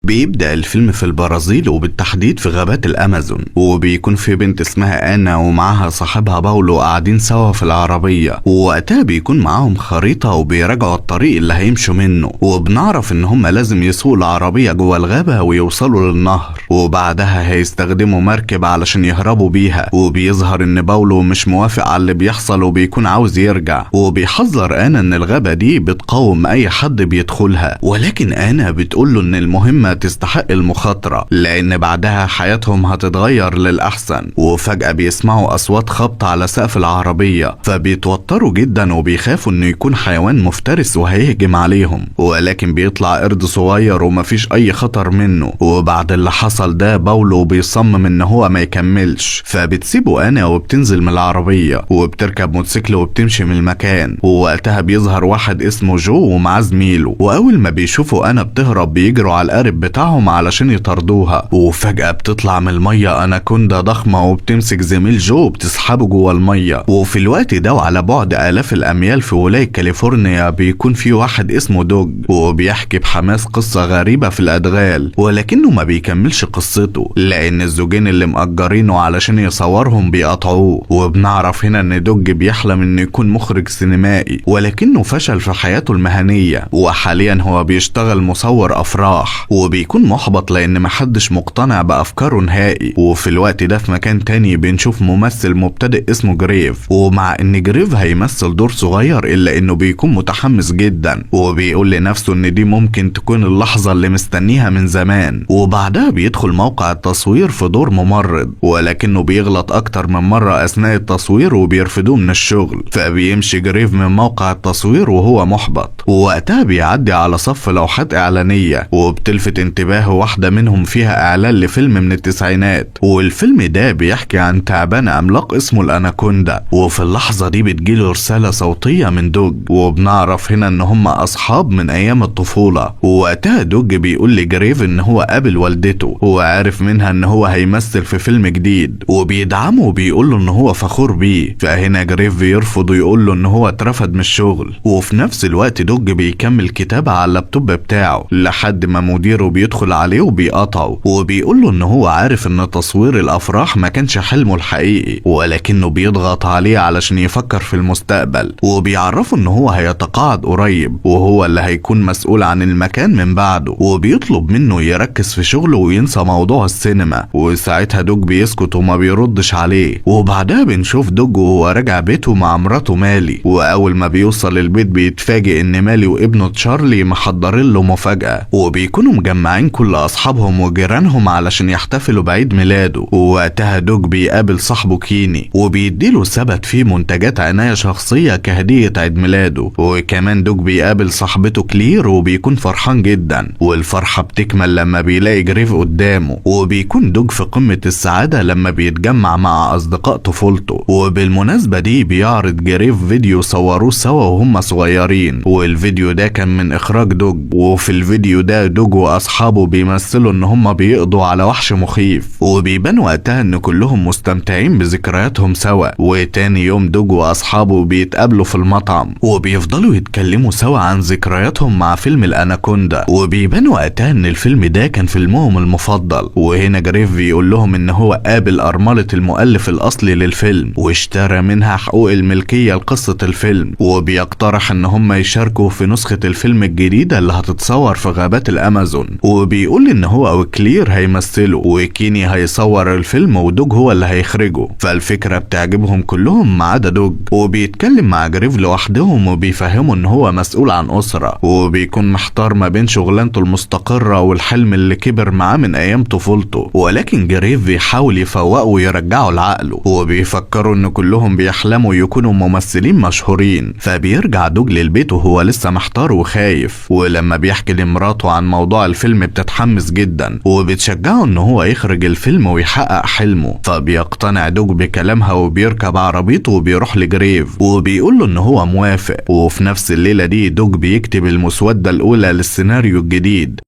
بيبدأ الفيلم في البرازيل وبالتحديد في غابات الأمازون، وبيكون في بنت اسمها آنا ومعاها صاحبها باولو قاعدين سوا في العربية، ووقتها بيكون معاهم خريطة وبيراجعوا الطريق اللي هيمشوا منه، وبنعرف ان هم لازم يسوقوا العربية جوه الغابة ويوصلوا للنهر، وبعدها هيستخدموا مركب علشان يهربوا بيها، وبيظهر ان باولو مش موافق على اللي بيحصل وبيكون عاوز يرجع، وبيحذر آنا ان الغابة دي بتقاوم اي حد بيدخلها، ولكن آنا بتقوله ان المهمة تستحق المخاطرة لأن بعدها حياتهم هتتغير للأحسن. وفجأة بيسمعوا أصوات خبط على سقف العربية، فبيتوتروا جدا وبيخافوا إنه يكون حيوان مفترس وهيهجم عليهم، ولكن بيطلع قرد صغير ومفيش أي خطر منه. وبعد اللي حصل ده باولو بيصمم إن هو ما يكملش، فبتسيبه أنا وبتنزل من العربية وبتركب موتوسيكل وبتمشي من المكان. ووقتها بيظهر واحد اسمه جو ومعاه زميله، وأول ما بيشوفوا أنا بتهرب بيجروا على القارب بتاعهم علشان يطردوها. وفجأة بتطلع من المية اناكوندا ضخمة وبتمسك زميل جو وبتسحبه جوه المية. وفي الوقت ده وعلى بعد آلاف الأميال في ولاية كاليفورنيا بيكون في واحد اسمه دوج، وبيحكي بحماس قصة غريبة في الأدغال، ولكنه ما بيكملش قصته لأن الزوجين اللي مأجرينه علشان يصورهم بيقطعوه. وبنعرف هنا ان دوج بيحلم انه يكون مخرج سينمائي، ولكنه فشل في حياته المهنية، وحاليا هو بيشتغل مصور أفراح، وبيكون محبط لان محدش مقتنع بافكاره نهائي. وفي الوقت ده في مكان تاني بنشوف ممثل مبتدئ اسمه جريف، ومع ان جريف هيمثل دور صغير الا انه بيكون متحمس جدا، وبيقول لنفسه ان دي ممكن تكون اللحظة اللي مستنيها من زمان. وبعدها بيدخل موقع التصوير في دور ممرض، ولكنه بيغلط اكتر من مرة اثناء التصوير وبيرفضوه من الشغل، فبيمشي جريف من موقع التصوير وهو محبط. ووقتها بيعدي على صف لوحات اعلانية، وبتلفت انتباهه واحدة منهم فيها اعلان لفيلم من التسعينات، والفيلم ده بيحكي عن تعبان عملاق اسمه الاناكوندا. وفي اللحظة دي بتجيله رسالة صوتية من دوج، وبنعرف هنا ان هم اصحاب من ايام الطفولة. ووقتها دوج بيقول لجريف ان هو قابل والدته، وعارف منها ان هو هيمثل في فيلم جديد، وبيدعمه وبيقول له ان هو فخور بيه. فهنا جريف بيرفض ويقول له ان هو اترفد من الشغل. وفي نفس الوقت دوج بيكمل كتابة على اللابتوب بتاعه لحد ما مديره بيدخل عليه وبيقطعه، وبيقول له ان هو عارف ان تصوير الافراح ما كانش حلمه الحقيقي، ولكنه بيضغط عليه علشان يفكر في المستقبل، وبيعرفه ان هو هيتقاعد قريب وهو اللي هيكون مسؤول عن المكان من بعده، وبيطلب منه يركز في شغله وينسى موضوع السينما. وساعتها دوج بيسكت وما بيردش عليه. وبعدها بنشوف دوج وهو راجع بيته مع مراته مالي، واول ما بيوصل البيت بيتفاجئ ان مالي وابنه تشارلي محضرين له مفاجأة، وبيكونوا مجمعين كل اصحابهم وجيرانهم علشان يحتفلوا بعيد ميلاده. ووقتها دوج بيقابل صاحبه كيني وبيديله ثبت فيه منتجات عناية شخصية كهدية عيد ميلاده. وكمان دوج بيقابل صاحبته كلير وبيكون فرحان جدا، والفرحة بتكمل لما بيلاقي جريف قدامه، وبيكون دوج في قمة السعادة لما بيتجمع مع اصدقاء طفولته. وبالمناسبة دي بيعرض جريف فيديو صوروه سوا وهم صغيرين، والفيديو ده كان من اخراج دوج. وفي الفيديو ده دوج واصحابه بيمثلوا ان هم بيقضوا على وحش مخيف، وبيبان وقتها ان كلهم مستمتعين بذكرياتهم سوا. وتاني يوم دوج واصحابه بيتقابلوا في المطعم وبيفضلوا يتكلموا سوا عن ذكرياتهم مع فيلم الاناكوندا، وبيبان وقتها ان الفيلم ده كان فيلمهم المفضل. وهنا جريف بيقول لهم ان هو قابل ارملة المؤلف الاصلي للفيلم واشترى منها حقوق الملكية لقصة الفيلم، وبيقترح ان هم يشاركوا في نسخة الفيلم الجديدة اللي هتتصور في غابات الامازون. وبيقول ان هو وكلير هيمثلوا وكيني هيصور الفيلم ودوج هو اللي هيخرجه. فالفكرة بتعجبهم كلهم ما عدا دوج، وبيتكلم مع جريف لوحدهم وبيفهموا ان هو مسؤول عن اسرة، وبيكون محتار ما بين شغلانته المستقرة والحلم اللي كبر معاه من ايام طفولته. ولكن جريف بيحاول يفوقه ويرجعه لعقله، وبيفكروا ان كلهم بيحلموا يكونوا ممثلين مشهورين. فبيرجع دوج للبيت وهو لسه محتار وخايف، ولما بيحكي لمراته عن موضوع الفيلم بتتحمس جدا وبتشجعه ان هو يخرج الفيلم ويحقق حلمه. فبيقتنع دوج بكلامها وبيركب عربيته وبيروح لجريف وبيقول له ان هو موافق. وفي نفس الليلة دي دوج بيكتب المسودة الاولى للسيناريو الجديد.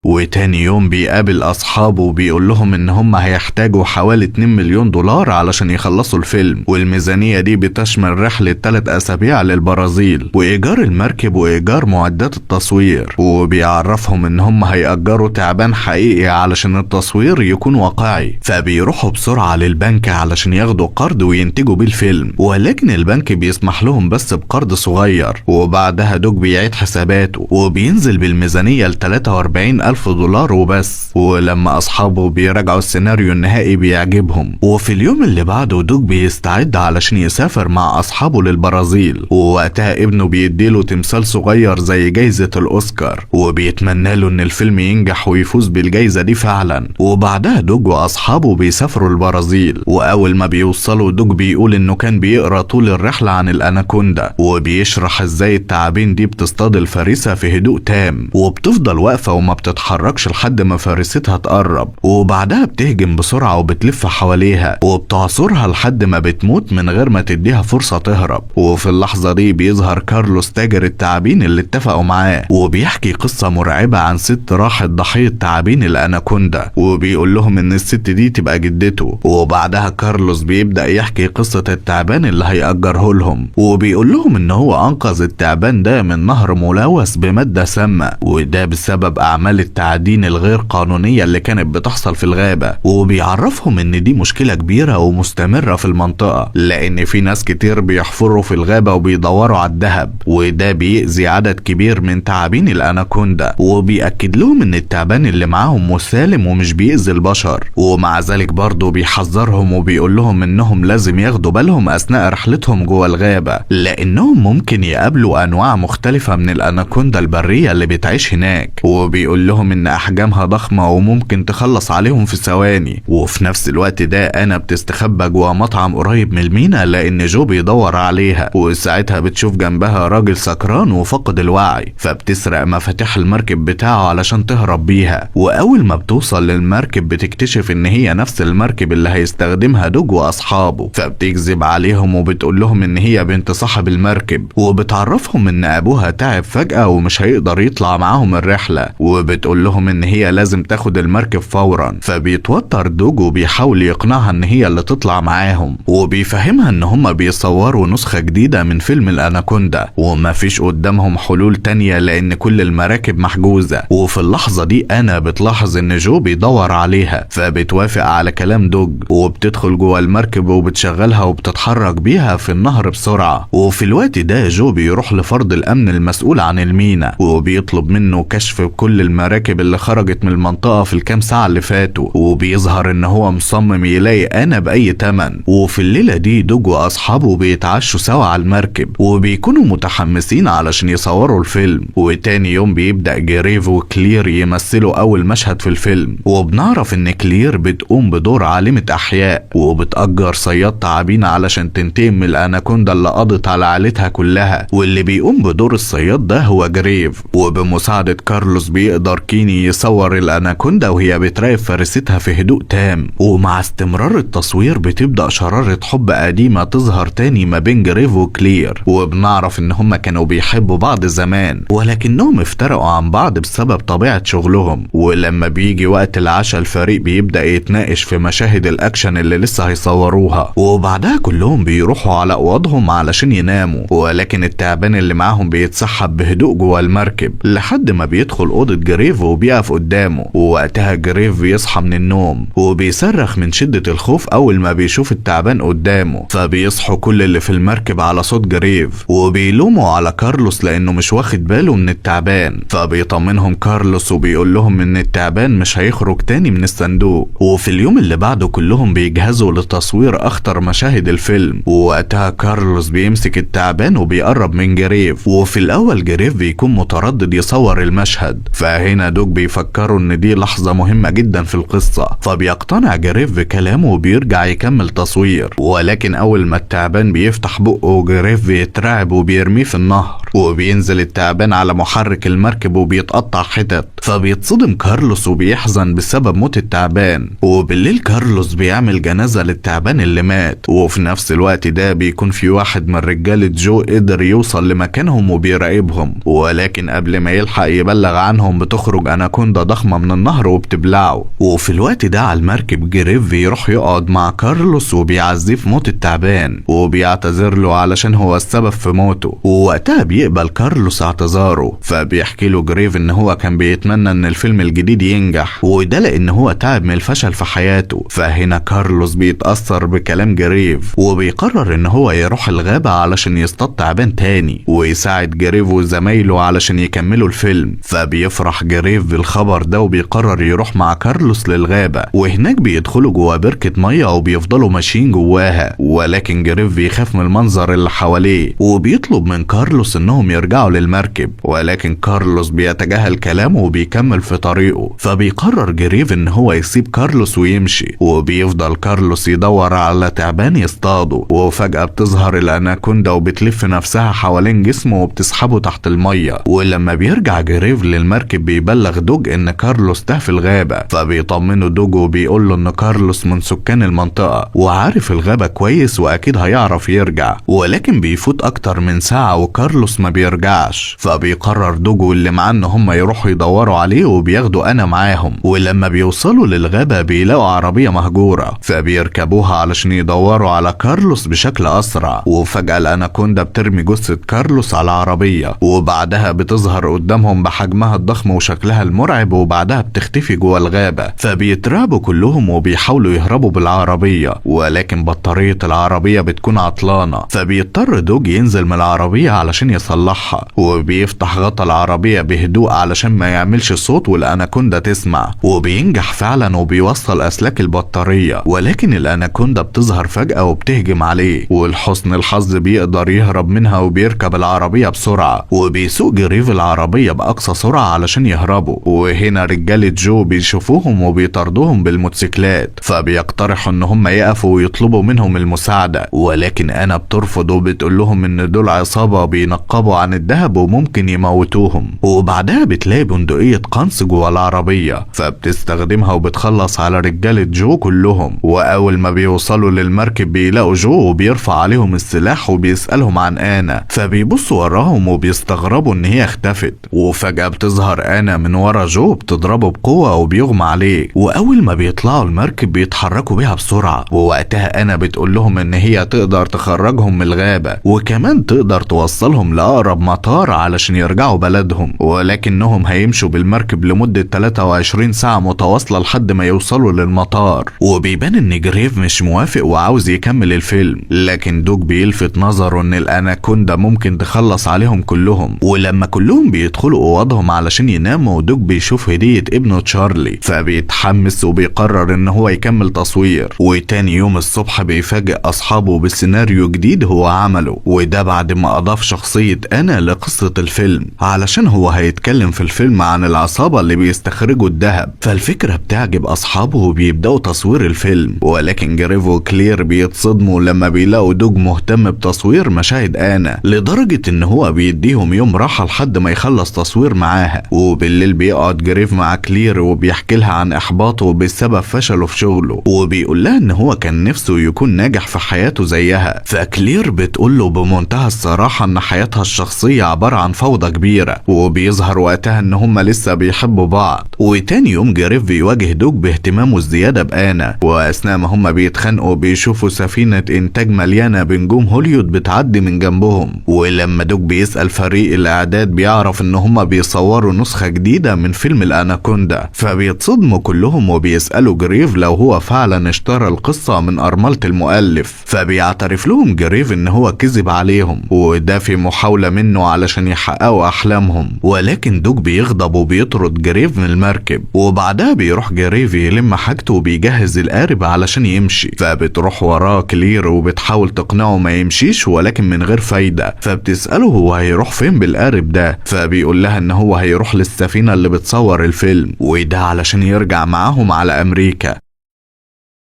وتاني يوم بيقابل أصحابه وبيقول لهم إن هم هيحتاجوا حوالي 2 مليون دولار علشان يخلصوا الفيلم، والميزانية دي بتشمل رحلة 3 أسابيع للبرازيل وإيجار المركب وإيجار معدات التصوير، وبيعرفهم إن هم هيأجروا تعبان حقيقي علشان التصوير يكون واقعي. فبيروحوا بسرعة للبنك علشان ياخدوا قرض وينتجوا بيه الفيلم، ولكن البنك بيسمح لهم بس بقرض صغير. وبعدها دوج بيعيد حساباته وبينزل بالميزانية ل43,000 دولار وبس. ولما أصحابه بيراجعوا السيناريو النهائي بيعجبهم. وفي اليوم اللي بعده دوج بيستعد علشان يسافر مع أصحابه للبرازيل، ووقتها ابنه بيديله تمثال صغير زي جايزة الأوسكار، وبيتمنى له إن الفيلم ينجح ويفوز بالجايزة دي فعلا. وبعدها دوج وأصحابه بيسافروا البرازيل، وأول ما بيوصلوا دوج بيقول إنه كان بيقرأ طول الرحلة عن الأناكوندا، وبيشرح إزاي التعابين دي بتصطاد الفريسة في هدوء تام، وبتفضل واقفة وما بتتحركش لحد ما فريستها تقرب، وبعدها بتهجم بسرعة وبتلف حواليها وبتعصرها لحد ما بتموت من غير ما تديها فرصة تهرب. وفي اللحظة دي بيظهر كارلوس تاجر التعابين اللي اتفقوا معاه، وبيحكي قصة مرعبة عن ست راحت ضحية تعابين الأناكوندا، وبيقول لهم إن الست دي تبقى جدته. وبعدها كارلوس بيبدأ يحكي قصة التعبان اللي هيأجره لهم، وبيقول لهم إن هو أنقذ التعبان ده من نهر ملوث بمادة سامة، وده بسبب أعمال التعدين الغير قانونية اللي كانت بتحصل في الغابة. وبيعرفهم إن دي مشكلة كبيرة ومستمرة في المنطقة، لأن في ناس كتير بيحفروا في الغابة وبيدوروا على الذهب، وده بيأذي عدد كبير من تعابين الأناكوندا. وبيأكد لهم إن التعبان اللي معاهم مسالم ومش بيأذي البشر، ومع ذلك برضه بيحذرهم وبيقول لهم إنهم لازم ياخدوا بالهم أثناء رحلتهم جوه الغابة، لأنهم ممكن يقابلوا أنواع مختلفة من الأناكوندا البرية اللي بتعيش هناك. وبيقول لهم إن أحجامها ضخمة وممكن تخلص عليهم في ثواني. وفي نفس الوقت ده أنا بتستخبى جوه مطعم قريب من المينا، لأن جو بيدور عليها، وساعتها بتشوف جنبها راجل سكران وفقد الوعي، فبتسرق مفاتيح المركب بتاعه علشان تهرب بيها. وأول ما بتوصل للمركب بتكتشف إن هي نفس المركب اللي هيستخدمها دوج وأصحابه، فبتكذب عليهم وبتقول لهم إن هي بنت صاحب المركب، وبتعرفهم إن أبوها تعب فجأة ومش هيقدر يطلع معاهم الرحلة، وبتقول لهم إن هي لازم تاخد المركب فورا. فبيتوتر دوج وبيحاول يقنعها إن هي اللي تطلع معاهم، وبيفهمها إن هما بيصوروا نسخة جديدة من فيلم الأناكوندا وما فيش قدامهم حلول تانية لأن كل المراكب محجوزة. وفي اللحظة دي أنا بتلاحظ إن جو بيدور عليها، فبتوافق على كلام دوج وبتدخل جوه المركب وبتشغلها وبتتحرك بيها في النهر بسرعة. وفي الوقت ده جو بيروح لفرد الأمن المسؤول عن المينا وبيطلب منه كشف كل المراكب اللي خرجت من المنطقة في الكام ساعة اللي فاتوا، وبيظهر إن هو مصمم يلاقي أنا بأي تمن. وفي الليلة دي دوج وأصحابه بيتعشوا سوا على المركب وبيكونوا متحمسين علشان يصوروا الفيلم. وتاني يوم بيبدأ جريف وكلير يمثلوا أول مشهد في الفيلم، وبنعرف إن كلير بتقوم بدور عالمة أحياء وبتأجر صياد تعابين علشان تنتقم من الأناكوندا اللي قضت على عائلتها كلها، واللي بيقوم بدور الصياد ده هو جريف. وبمساعدة كارلوس بيقدر كيني يصور الأناكوندا وهي بتراقب فرستها في هدوء تام. ومع استمرار التصوير بتبدأ شرارة حب قديمة تظهر تاني ما بين جريف وكلير، وبنعرف إن هما كانوا بيحبوا بعض زمان ولكنهم افترقوا عن بعض بسبب طبيعة شغلهم. ولما بيجي وقت العشاء الفريق بيبدأ يتناقش في مشاهد الأكشن اللي لسه هيصوروها، وبعدها كلهم بيروحوا على أوضهم علشان يناموا. ولكن التعبان اللي معاهم بيتسحب بهدوء جوه المركب لحد ما بيدخل أوضة جريف وبيقف قدامه. ووقتها جريف بيصحى من النوم وبيصرخ من شدة الخوف أول ما بيشوف التعبان قدامه، فبيصحوا كل اللي في المركب على صوت جريف وبيلوموا على كارلوس لأنه مش واخد باله من التعبان. فبيطمنهم كارلوس وبيقول لهم إن التعبان مش هيخرج تاني من الصندوق. وفي اليوم اللي بعده كلهم بيجهزوا لتصوير أخطر مشاهد الفيلم، ووقتها كارلوس بيمسك التعبان وبيقرب من جريف. وفي الأول جريف بيكون متردد يصور المشهد، فهنا دوج بيفكروا إن دي لحظة مهمة جدا في القصة، فبيقتنع جريف بكلامه وبيرجع يكمل تصوير. ولكن أول ما التعبان بيفتح بقه جريف بيترعب وبيرميه في النهر، وبينزل التعبان على محرك المركب وبيتقطع حتت. فبيتصدم كارلوس وبيحزن بسبب موت التعبان. وبالليل كارلوس بيعمل جنازة للتعبان اللي مات، وفي نفس الوقت ده بيكون في واحد من رجالة جو قدر يوصل لمكانهم وبيراقبهم، ولكن قبل ما يلحق يبلغ عنهم بتخرج بتخرج اناكوندا ضخمة من النهر وبتبلعه. وفي الوقت ده على المركب جريف بيروح يقعد مع كارلوس وبيعزيه في موت التعبان وبيعتذر له علشان هو السبب في موته. ووقتها بيقبل كارلوس اعتذاره، فبيحكي له جريف ان هو كان بيتمنى ان الفيلم الجديد ينجح، وده لان هو تعب من الفشل في حياته. فهنا كارلوس بيتأثر بكلام جريف وبيقرر ان هو يروح الغابة علشان يصطاد تعبان تاني ويساعد جريف وزمايله علشان يكملوا الفيلم. فبيفرح جريف بالخبر ده وبيقرر يروح مع كارلوس للغابة، وهناك بيدخلوا جوا بركة مية وبيفضلوا ماشيين جواها. ولكن جريف بيخاف من المنظر اللي حواليه وبيطلب من كارلوس انهم يرجعوا للمركب، ولكن كارلوس بيتجاهل كلامه وبيكمل في طريقه. فبيقرر جريف ان هو يسيب كارلوس ويمشي، وبيفضل كارلوس يدور على تعبان يصطاده. وفجأة بتظهر الاناكوندا وبتلف نفسها حوالين جسمه وبتسحبه تحت المية. ولما بيرجع جريف للمركب بيبلغ دوج ان كارلوس تاه في الغابة، فبيطمنه دوج وبيقول له ان كارلوس من سكان المنطقة وعارف الغابة كويس واكيد هيعرف يرجع. ولكن بيفوت اكتر من ساعة وكارلوس ما بيرجعش، فبيقرر دوج واللي معاه ان هم يروحوا يدوروا عليه وبياخدوا انا معاهم. ولما بيوصلوا للغابة بيلاقوا عربية مهجورة، فبيركبوها علشان يدوروا على كارلوس بشكل اسرع. وفجأة الاناكوندا بترمي جثة كارلوس على العربية، وبعدها بتظهر قدامهم بحجمها الضخم وشكلها المرعب، وبعدها بتختفي جوه الغابة. فبيترعبوا كلهم وبيحاولوا يهربوا بالعربية، ولكن بطارية العربية بتكون عطلانة. فبيضطر دوج ينزل من العربية علشان يصلحها، وبيفتح غطا العربية بهدوء علشان ما يعملش صوت والاناكوندا تسمع. وبينجح فعلا وبيوصل اسلاك البطارية، ولكن الاناكوندا بتظهر فجأة وبتهجم عليه، ولحسن الحظ بيقدر يهرب منها وبيركب العربية بسرعة. وبيسوق جريف العربية بأقصى سرعة علشان يهربوا. وهنا رجالة جو بيشوفوهم وبيطاردوهم بالموتوسيكلات، فبيقترحوا ان هم يقفوا ويطلبوا منهم المساعدة. ولكن انا بترفض وبتقول لهم ان دول عصابة بينقبوا عن الذهب وممكن يموتوهم. وبعدها بتلاقي بندقية قنص جوه العربية، فبتستخدمها وبتخلص على رجالة جو كلهم. واول ما بيوصلوا للمركب بيلاقوا جو وبيرفع عليهم السلاح وبيسألهم عن انا، فبيبصوا وراهم وبيستغربوا ان هي اختفت. وفجأة بتظهر انا من ورا جو بتضربه بقوة وبيغمى عليه. واول ما بيطلعوا المركب بيتحركوا بيها بسرعة، ووقتها انا بتقول لهم ان هي تقدر تخرجهم من الغابة، وكمان تقدر توصلهم لأقرب مطار علشان يرجعوا بلدهم. ولكنهم هيمشوا بالمركب لمدة 23 ساعة متواصلة لحد ما يوصلوا للمطار. وبيبان ان جريف مش موافق وعاوز يكمل الفيلم، لكن دوج بيلفت نظره ان الاناكوندا ممكن تخلص عليهم كلهم. ولما كلهم بيدخلوا اوضهم علشان يناموا دوج بيشوف هدية ابنه تشارلي، فبيتحمس وبيقرر ان هو يكمل تصوير. وتاني يوم الصبح بيفاجئ اصحابه بسيناريو جديد هو عمله، وده بعد ما اضاف شخصية انا لقصة الفيلم علشان هو هيتكلم في الفيلم عن العصابة اللي بيستخرجوا الذهب. فالفكرة بتعجب اصحابه وبيبدأوا تصوير الفيلم. ولكن جريف وكلير بيتصدموا لما بيلاقوا دوج مهتم بتصوير مشاهد انا، لدرجة ان هو بيديهم يوم راحة لحد ما يخلص تصوير معاها. وبالليل بيقعد جريف مع كلير وبيحكي لها عن احباطه بسبب فشله في شغله، وبيقول لها ان هو كان نفسه يكون ناجح في حياته زيها. فكلير بتقول له بمنتهى الصراحة ان حياتها الشخصية عبارة عن فوضى كبيرة، وبيظهر وقتها ان هما لسه بيحبوا بعض. وتاني يوم جريف بيواجه دوج باهتمامه الزيادة بانا، واثناء ما هما بيتخانقوا بيشوفوا سفينة انتاج مليانة بنجوم هوليود بتعدي من جنبهم. ولما دوج بيسأل فريق الاعداد بيعرف ان هما بيصوروا نسخة جديدة من فيلم الاناكوندا، فبيتصدموا كلهم وبيسألوا جريف لو هو فعلا اشترى القصة من ارملة المؤلف. فبيعترف لهم جريف ان هو كذب عليهم، وده في محاولة منه علشان يحققوا احلامهم. ولكن دوج بيغضب وبيطرد جريف من المركب، وبعدها بيروح جريف يلم حاجته وبيجهز القارب علشان يمشي. فبتروح وراه كلير وبتحاول تقنعه ما يمشيش، ولكن من غير فايدة. فبتسأله هو هيروح فين بالقارب ده، فبيقول لها ان هو هيروح للسفينة اللي بتصور الفيلم، وده علشان يرجع معاهم على امريكا.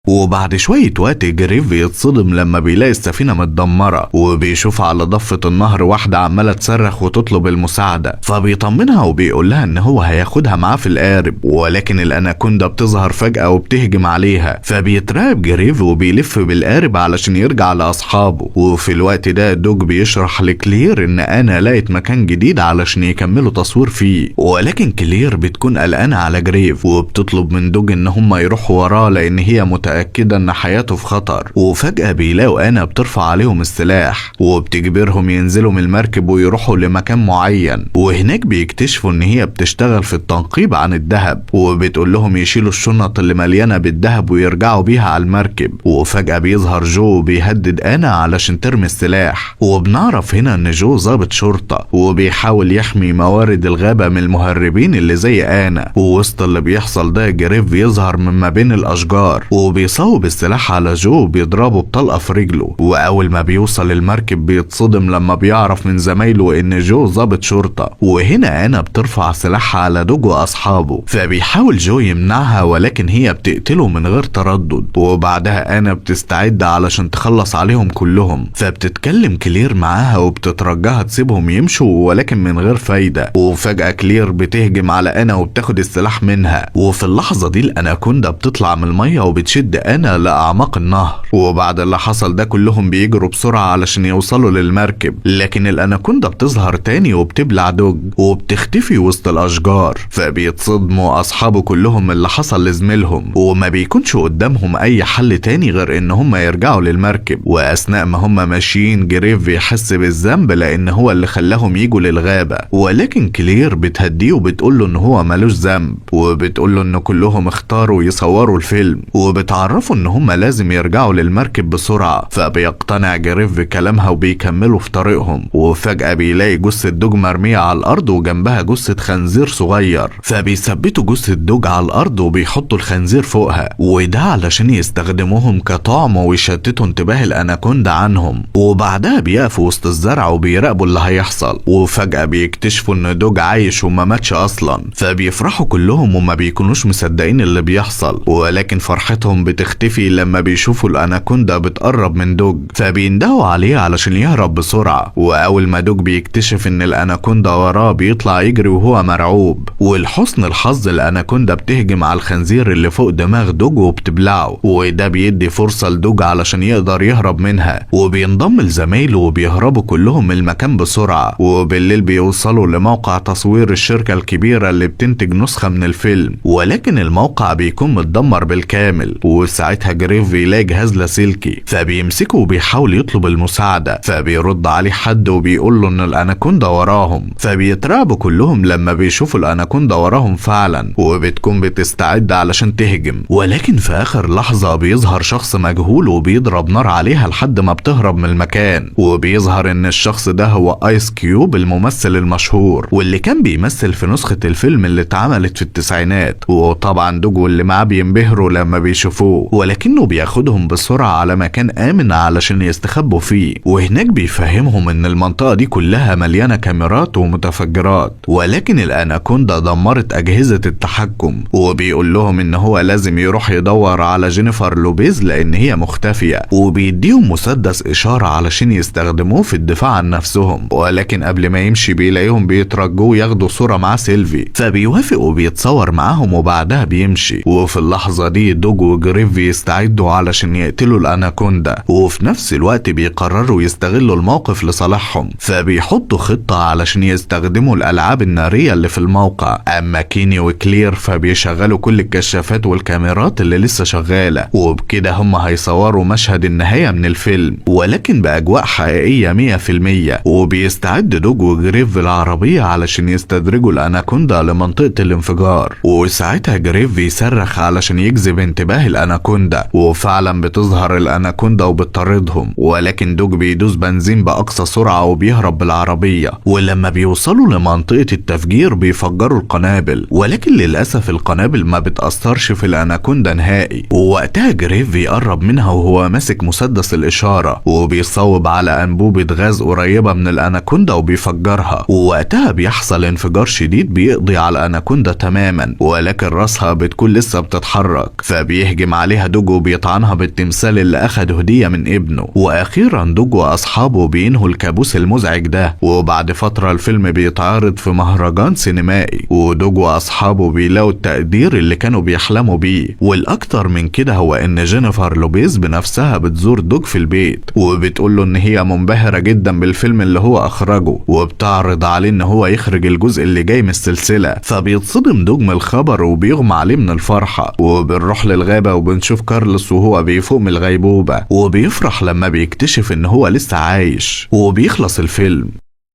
وبعد شوية وقت جريف بيتصدم لما بيلاقي السفينة متدمرة، وبيشوف على ضفة النهر واحدة عمالة تصرخ وتطلب المساعدة، فبيطمنها وبيقول لها ان هو هياخدها معاه في القارب، ولكن الاناكوندا بتظهر فجأة وبتهجم عليها، فبيترعب جريف وبيلف بالقارب علشان يرجع لاصحابه. وفي الوقت ده دوج بيشرح لكلير ان انا لقيت مكان جديد علشان يكملوا تصوير فيه، ولكن كلير بتكون قلقانة على جريف وبتطلب من دوج ان هم يروحوا وراه لان هي متأكدة ان حياته في خطر. وفجأة بيلاقوا انا بترفع عليهم السلاح وبتجبرهم ينزلوا من المركب ويروحوا لمكان معين، وهناك بيكتشفوا ان هي بتشتغل في التنقيب عن الذهب، وبتقول لهم يشيلوا الشنط اللي مليانة بالذهب ويرجعوا بيها على المركب. وفجأة بيظهر جو بيهدد انا علشان ترمي السلاح، وبنعرف هنا ان جو ضابط شرطة وبيحاول يحمي موارد الغابة من المهربين اللي زي انا. ووسط اللي بيحصل ده جريف بيظهر من ما بين الاشجار وبيصوب السلاح على جو وبيضربه بطلقة في رجله، واول ما بيوصل المركب بيتصدم لما بيعرف من زمايله ان جو ضابط شرطة. وهنا انا بترفع سلاحها على دوج واصحابه، فبيحاول جو يمنعها ولكن هي بتقتله من غير تردد. وبعدها انا بتستعد علشان تخلص عليهم كلهم، فبتتكلم كلير معاها وبتترجاها تسيبهم يمشوا ولكن من غير فايدة. وفجأة كلير بتهجم على انا وبتاخد السلاح منها، وفي اللحظة دي الاناكوندا بتطلع من المية وبتشد انا لاعماق النهر. وبعد اللي حصل ده كلهم بيجروا بسرعة علشان يوصلوا للمركب، لكن الاناكوندا بتظهر تاني وبتبلع دوج وبتختفي وسط الاشجار. فبيتصدموا اصحابه كلهم من اللي حصل لزميلهم، وما بيكونش قدامهم اي حل تاني غير ان هم يرجعوا للمركب. واثناء ما هم ماشيين جريف بيحس بالذنب لان هو اللي خلاهم يجوا للغابة، ولكن كلير بتهديه وبتقول له ان هو ملوش ذنب، وبتقول له ان كلهم اختاروا يصوروا الفيلم، وبتعرفوا ان هم لازم يرجعوا للمركب بسرعة. فبيقتنع جريف بكلامها وبيكملوا في طريقهم. وفجأة بيلاقي جثة دوج مرمية على الارض وجنبها جثة خنزير صغير، فبيثبتوا جثة دوج على الارض وبيحطوا الخنزير فوقها، وده علشان يستخدموهم كطعم ويشتتوا انتباه الاناكوندا عنهم. وبعدها بيقفوا وسط الزرع وبيراقبوا اللي هيحصل، وفجأة بيكتشفوا ان دوج عايش وما ماتش اصلا، فبيفرحوا كلهم وما بيكونوش مصدقين اللي بيحصل. ولكن فرحتهم بتختفي لما بيشوفوا الاناكوندا بتقرب من دوج، فبيندهوا عليه علشان يهرب بسرعة. واول ما دوج بيكتشف ان الاناكوندا وراه بيطلع يجري وهو مرعوب. ولحسن الحظ الاناكوندا بتهجم على الخنزير اللي فوق دماغ دوج وبتبلعه، وده بيدي فرصة لدوج علشان يقدر يهرب منها. وبينضم لزمايله وبيهربوا كلهم من المكان بسرعة. وبالليل بيوصلوا لموقع تصوير الشركة الكبيرة اللي بتنتج نسخة من الفيلم، ولكن الموقع بيكون متدمر بالكامل. وساعتها جريف بيلاقي جهاز لاسلكي، فبيمسكه وبيحاول يطلب المساعدة، فبيرد عليه حد وبيقول له ان الاناكوندا وراهم. فبيترعبوا كلهم لما بيشوفوا الاناكوندا وراهم فعلا، وبتكون بتستعد علشان تهجم. ولكن في اخر لحظة بيظهر شخص مجهول وبيضرب نار عليها لحد ما بتهرب من المكان. وبيظهر ان الشخص ده هو ايس كيوب الممثل المشهور، واللي كان بيمثل في نسخة الفيلم اللي اتعملت في التسعينات. وطبعا دوج واللي معاه بينبهروا لما بيشوفوه، ولكنه بياخدهم بسرعة على مكان آمن علشان يستخبوا فيه. وهناك بيفهمهم ان المنطقة دي كلها مليانة كاميرات ومتفجرات، ولكن الاناكوندا دمرت اجهزة التحكم. وبيقول لهم ان هو لازم يروح يدور على جينيفر لوبيز لان هي مختفية، وبيديهم مسدس اشارة علشان يستخدموه في الدفاع عن نفسهم. ولكن قبل ما يمشي بيلاقيهم بيترجوه ياخدوا صورة مع سيلفي، فبيوافق وبيتصور معاهم وبعدها بيمشي. وفي اللحظة دي دوج وجريف بيستعدوا علشان يقتلوا الاناكوندا، وفي نفس الوقت بيقرروا يستغلوا الموقف لصالحهم، فبيحطوا خطة علشان يستخدموا الالعاب النارية اللي في الموقع. اما كيني وكلير فبيشغلوا كل الكشافات والكاميرات اللي لسه شغالة، وبكده هم هيصوروا مشهد النهاية من الفيلم ولكن باجواء حقيقية 100%. وبيستعد دوج وجريف بالعربية علشان يستدرجوا الاناكوندا لمنطقة الانفجار. وساعتها جريف بيصرخ علشان يجذب انتباه الاناكوندا، وفعلا بتظهر الاناكوندا وبتطاردهم، ولكن دوج بيدوس بنزين باقصى سرعة وبيهرب بالعربية. ولما بيوصلوا لمنطقة التفجير بيفجروا القنابل، ولكن للأسف القنابل ما بتأثرش في الاناكوندا نهائي. ووقتها جريف بيقرب منها وهو ماسك مسدس الإشارة، وبيصوب على أنبوبة غاز قريبة من الاناكوندا وبيفجرها. ووقتها بيحصل انفجار شديد بيقضي على الاناكوندا تماما، ولكن راسها بتكون لسه بتتحرك، فبيهجم عليها دوج وبيطعنها بالتمثال اللي أخد هدية من ابنه. وأخيرا دوج وأصحابه بينهوا الكابوس المزعج ده، وبعد فترة الفيلم بيتعرض في مهرجان سينمائي، ودوج وأصحابه بيلاقوا التقدير اللي كانوا بيحلموا بيه. والأكتر من كده هو إن جينيفر لوبيز بنفسها بتزور دوج في البيت، وبتقوله إن هي منبهرة جدا بالفيلم اللي هو أخرجه، وبتعرض عليه إن هو يخرج الجزء اللي جاي من السلسلة. فبيتصدم دوج من الخبر وبيغمى عليه من الفرحة. وبنروح للغابة وبنشوف كارلوس وهو بيفوق من الغيبوبة، وبيفرح لما بيكتشف إن هو لسه عايش. وبيخلص الفيلم.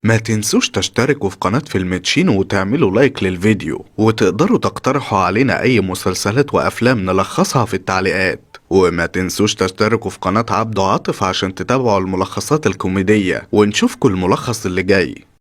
ما تنسوش تشتركوا في قناة فيلمتشينو وتعملوا لايك للفيديو، وتقدروا تقترحوا علينا أي مسلسلات وأفلام نلخصها في التعليقات. وما تنسوش تشتركوا في قناة عبده عاطف عشان تتابعوا الملخصات الكوميدية، ونشوفكوا الملخص اللي جاي.